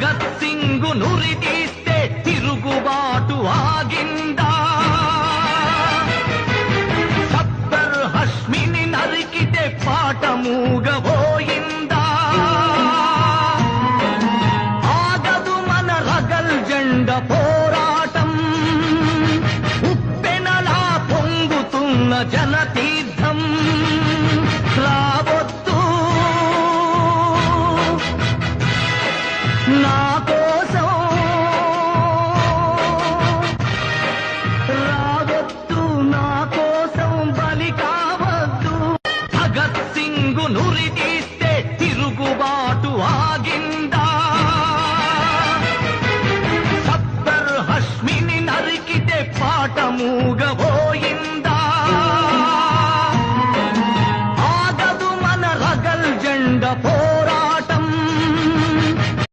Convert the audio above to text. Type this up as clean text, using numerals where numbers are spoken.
భగత్ సింగు నురి తీస్తే తిరుగుబాటు ఆగిందా? సత్తర్ హష్మిని నరికితే పాట మూగబోయిందా? ఆగదు మన రగల్ జెండ పోరాటం, ఉప్పెనలా పొంగుతున్న జనతీర్థం. రావద్దు నా